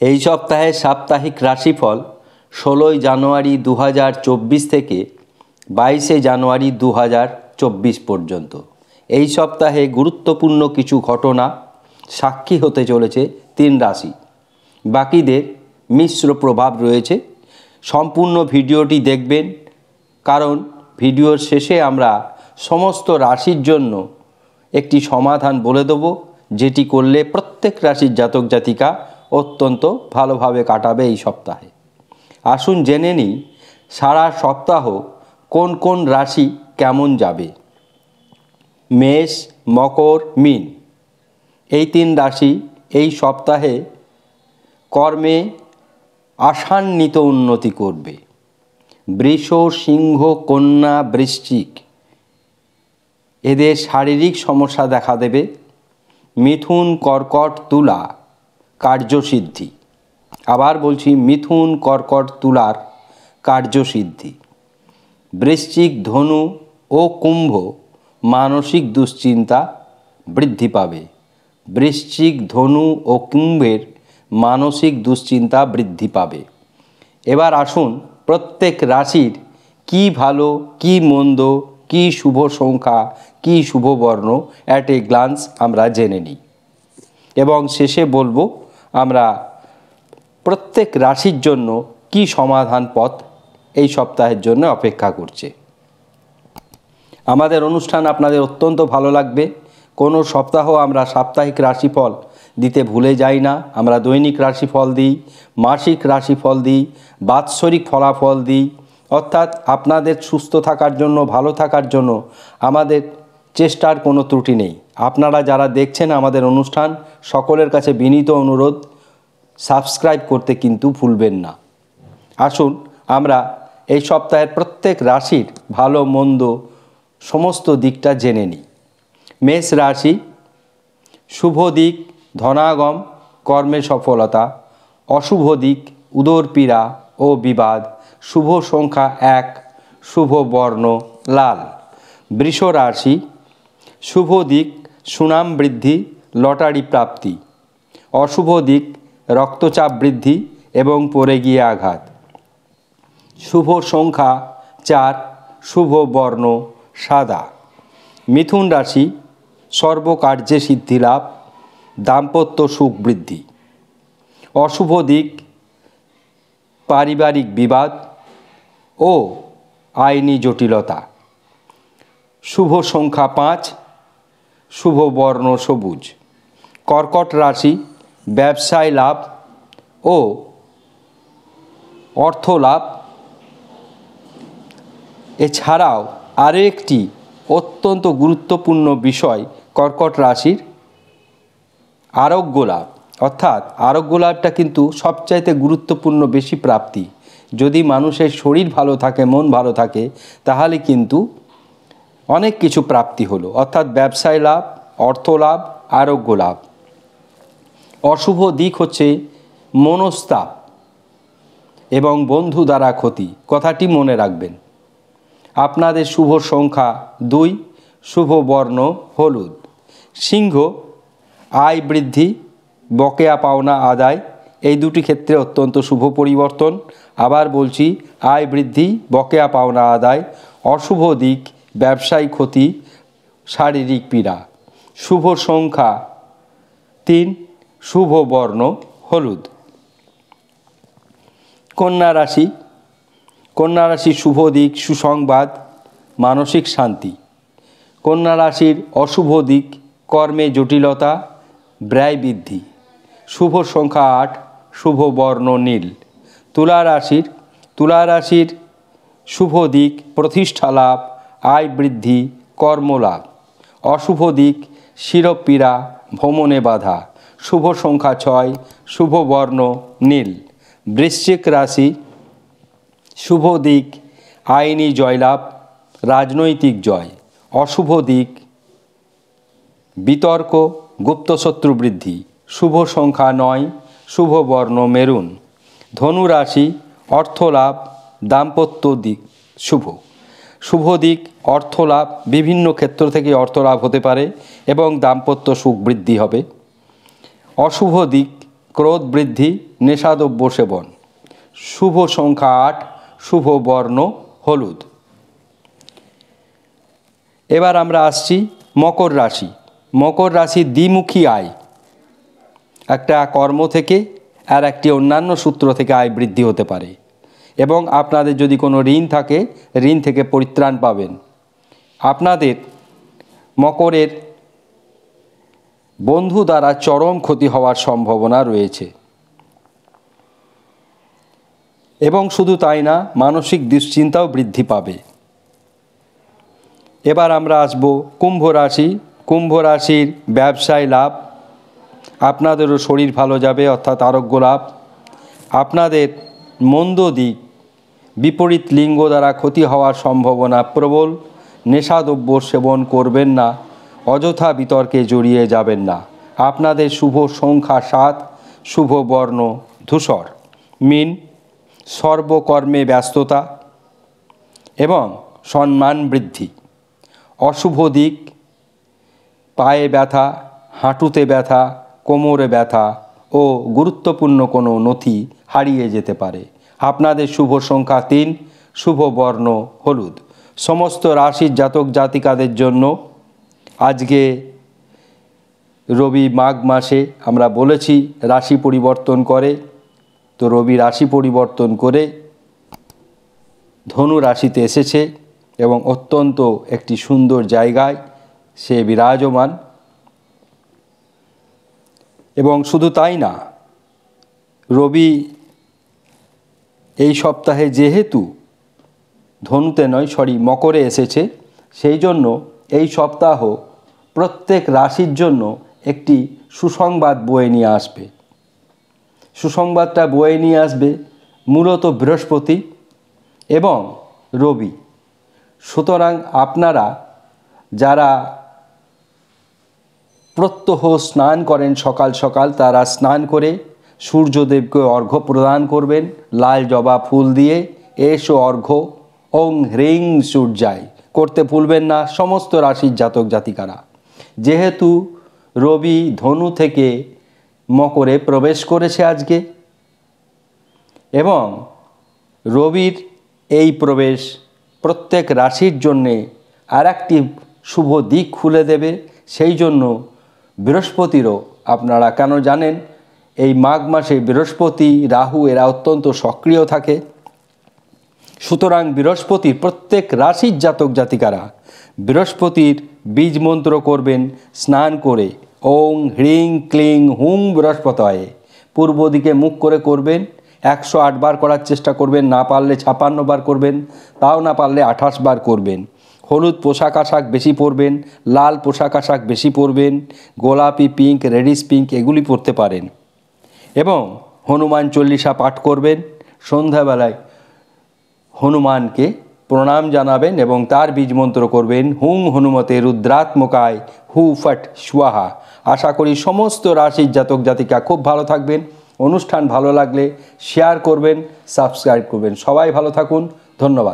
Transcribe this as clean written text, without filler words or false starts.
এই সপ্তাহে সাপ্তাহিক রাশিফল ১৬ই জানুয়ারি ২০২৪ থেকে ২২শে জানুয়ারি ২০২৪ পর্যন্ত। এই সপ্তাহে গুরুত্বপূর্ণ কিছু ঘটনা সাক্ষী হতে চলেছে ৩ রাশি। বাকিদের মিশ্র প্রভাব রয়েছে। সম্পূর্ণ ভিডিওটি দেখবেন, কারণ ভিডিওর শেষে আমরা সমস্ত রাশির জন্য একটি সমাধান বলে দেব, যেটি করলে প্রত্যেক রাশির জাতক জাতিকা অত্যন্ত ভালোভাবে কাটাবে এই সপ্তাহে। আসুন জেনে নিই সারা সপ্তাহ কোন কোন রাশি কেমন যাবে। মেষ, মকর, মীন এই ৩ রাশি এই সপ্তাহে কর্মে আশান্বিত উন্নতি করবে। বৃষ, সিংহ, কন্যা, বৃশ্চিক এদের শারীরিক সমস্যা দেখা দেবে। মিথুন, কর্কট, তুলা কার্যসিদ্ধি। আবার বলছি, মিথুন, কর্কট, তুলার কার্যসিদ্ধি। বৃশ্চিক, ধনু ও কুম্ভ মানসিক দুশ্চিন্তা বৃদ্ধি পাবে। বৃশ্চিক, ধনু ও কুম্ভের মানসিক দুশ্চিন্তা বৃদ্ধি পাবে। এবার আসুন প্রত্যেক রাশির কি ভালো, কি মন্দ, কি শুভ সংখ্যা, কি শুভ বর্ণ অ্যাট এ গ্লান্স আমরা জেনে নিই, এবং শেষে বলবো আমরা প্রত্যেক রাশির জন্য কি সমাধান পথ এই সপ্তাহের জন্য অপেক্ষা করছে। আমাদের অনুষ্ঠান আপনাদের অত্যন্ত ভালো লাগবে। কোনো সপ্তাহ আমরা সাপ্তাহিক রাশিফল দিতে ভুলে যাই না। আমরা দৈনিক রাশিফল দিই, মাসিক রাশিফল দিই, বাৎসরিক ফলাফল দিই। অর্থাৎ আপনাদের সুস্থ থাকার জন্য, ভালো থাকার জন্য আমাদের চেষ্টার কোনো ত্রুটি নেই। আপনারা যারা দেখছেন আমাদের অনুষ্ঠান, সকলের কাছে বিনীত অনুরোধ, সাবস্ক্রাইব করতে কিন্তু ভুলবেন না। আসুন আমরা এই সপ্তাহের প্রত্যেক রাশির ভালো মন্দ সমস্ত দিকটা জেনে নিই। মেষ রাশি, শুভ দিক ধনাগম, কর্মে সফলতা। অশুভ দিক উদরপীড়া ও বিবাদ। শুভ সংখ্যা ১, শুভ বর্ণ লাল। বৃষ রাশি, শুভ দিক সুনাম বৃদ্ধি, লটারি প্রাপ্তি। অশুভ দিক রক্তচাপ বৃদ্ধি এবং পড়ে গিয়ে আঘাত। শুভ সংখ্যা ৪, শুভ বর্ণ সাদা। মিথুন রাশি, সর্বকার্যে সিদ্ধিলাভ, দাম্পত্য সুখ বৃদ্ধি। অশুভ দিক পারিবারিক বিবাদ ও আইনি জটিলতা। শুভ সংখ্যা ৫, শুভ বর্ণ সবুজ। কর্কট রাশি, ব্যবসায় লাভ ও অর্থ লাভ। এছাড়াও আরও একটি অত্যন্ত গুরুত্বপূর্ণ বিষয় কর্কট রাশির আরোগ্য লাভ। অর্থাৎ আরোগ্য লাভটা কিন্তু সবচাইতে গুরুত্বপূর্ণ বেশি প্রাপ্তি। যদি মানুষের শরীর ভালো থাকে, মন ভালো থাকে, তাহলে কিন্তু অনেক কিছু প্রাপ্তি হলো। অর্থাৎ ব্যবসায় লাভ, অর্থ লাভ, আরোগ্য লাভ। অশুভ দিক হচ্ছে মনস্তাপ এবং বন্ধু দ্বারা ক্ষতি। কথাটি মনে রাখবেন। আপনাদের শুভ সংখ্যা ২, শুভ বর্ণ হলুদ। সিংহ, আয় বৃদ্ধি, বকেয়া পাওনা আদায়, এই দুটি ক্ষেত্রে অত্যন্ত শুভ পরিবর্তন। আবার বলছি, আয় বৃদ্ধি, বকেয়া পাওনা আদায়। অশুভ দিক ব্যবসায়িক ক্ষতি, শারীরিক পীড়া। শুভ সংখ্যা ৩, শুভ বর্ণ হলুদ। কন্যা রাশি, কন্যা রাশির শুভ দিক সুসংবাদ, মানসিক শান্তি। কন্যা রাশির অশুভ দিক কর্মে জটিলতা, ব্যয় বৃদ্ধি। শুভ সংখ্যা ৮, শুভ বর্ণ নীল। তুলা রাশির শুভ দিক প্রতিষ্ঠা লাভ, আয় বৃদ্ধি, কর্মলাভ। অশুভ দিক শিরপীড়া, ভ্রমণে বাধা। শুভ সংখ্যা ৬, শুভ বর্ণ নীল। বৃশ্চিক রাশি, শুভ দিক আইনি জয়লাভ, রাজনৈতিক জয়। অশুভ দিক বিতর্ক, গুপ্তশত্রু বৃদ্ধি। শুভ সংখ্যা ৯, শুভ বর্ণ মেরুন। ধনু রাশি, অর্থ লাভ, দাম্পত্য দিক শুভ দিক অর্থ লাভ, বিভিন্ন ক্ষেত্র থেকে অর্থ লাভ হতে পারে এবং দাম্পত্য সুখ বৃদ্ধি হবে। অশুভ দিক ক্রোধ বৃদ্ধি, নেশাদ্রব্য সেবন। শুভ সংখ্যা 8, শুভ বর্ণ হলুদ। এবার আমরা আসছি মকর রাশি। মকর রাশি দ্বিমুখী আয়, একটা কর্ম থেকে আর একটি অন্যান্য সূত্র থেকে আয় বৃদ্ধি হতে পারে এবং আপনাদের যদি কোনো ঋণ থাকে, ঋণ থেকে পরিত্রাণ পাবেন। আপনাদের মকরের বন্ধু দ্বারা চরম ক্ষতি হওয়ার সম্ভাবনা রয়েছে এবং শুধু তাই না, মানসিক দুশ্চিন্তাও বৃদ্ধি পাবে। এবার আমরা আসব কুম্ভ রাশি। কুম্ভ রাশির ব্যবসায় লাভ, আপনাদেরও শরীর ভালো যাবে অর্থাৎ আরোগ্য লাভ। আপনাদের মন্দ দিক, বিপরীত লিঙ্গ দ্বারা ক্ষতি হওয়ার সম্ভাবনা প্রবল। নেশাদ্রব্য সেবন করবেন না, অযথা বিতর্কে জড়িয়ে যাবেন না। আপনাদের শুভ সংখ্যা 7, শুভ বর্ণ ধূসর। মীন, সর্বকর্মে ব্যস্ততা এবং সম্মান বৃদ্ধি। অশুভ দিক, পায়ে ব্যথা, হাঁটুতে ব্যথা, কোমরে ব্যথা ও গুরুত্বপূর্ণ কোনো নথি হারিয়ে যেতে পারে। আপনাদের শুভ সংখ্যা 3, শুভ বর্ণ হলুদ। সমস্ত রাশির জাতক জাতিকাদের জন্য আজকে রবি মাঘ মাসে আমরা বলেছি রাশি পরিবর্তন করে, তো রবি রাশি পরিবর্তন করে ধনু রাশিতে এসেছে এবং অত্যন্ত একটি সুন্দর জায়গায় সে বিরাজমান। এবং শুধু তাই না, রবি এই সপ্তাহে যেহেতু ধনুতে নয় মকরে এসেছে, সেই জন্য এই সপ্তাহ প্রত্যেক রাশির জন্য একটি সুসংবাদ বয়ে নিয়ে আসবে। সুসংবাদটা বয়ে নিয়ে আসবে মূলত বৃহস্পতি এবং রবি। সুতরাং আপনারা যারা প্রত্যহ স্নান করেন সকাল সকাল, তারা স্নান করে সূর্যদেবকে অর্ঘ্য প্রদান করবেন লাল জবা ফুল দিয়ে। এসো অর্ঘ্য ওং হ্রিং সূর্যায় করতে ভুলবেন না সমস্ত রাশির জাতক জাতিকারা। যেহেতু রবি ধনু থেকে মকরে প্রবেশ করেছে আজকে এবং রবির এই প্রবেশ প্রত্যেক রাশির জন্যে আর একটি শুভ দিক খুলে দেবে। সেই জন্য বৃহস্পতিরও, আপনারা কেন জানেন, এই মাঘ মাসে বৃহস্পতি রাহু এরা অত্যন্ত সক্রিয় থাকে। সুতরাং বৃহস্পতির প্রত্যেক রাশির জাতক জাতিকারা বৃহস্পতির বীজ মন্ত্র করবেন স্নান করে। ওং হ্রিং ক্লিং হুং বৃহস্পতয়ে, পূর্ব দিকে মুখ করে করবেন। 108 বার করার চেষ্টা করবেন, না পারলে 56 বার করবেন, তাও না পারলে 28 বার করবেন। হলুদ পোশাক আশাক বেশি পরবেন, লাল পোশাক আশাক বেশি পরবেন, গোলাপি, পিঙ্ক, রেডিশ পিঙ্ক এগুলি পরতে পারেন এবং হনুমান চল্লিশা পাঠ করবেন। সন্ধ্যাবেলায় হনুমানকে প্রণাম জানাবেন এবং তার বীজ মন্ত্র করবেন হুং হনুমতে রুদ্রাত্মকায় হু ফট স্বাহা। আশা করি সমস্ত রাশির জাতক জাতিকা খুব ভালো থাকবেন। অনুষ্ঠান ভালো লাগলে শেয়ার করবেন, সাবস্ক্রাইব করবেন। সবাই ভালো থাকুন, ধন্যবাদ।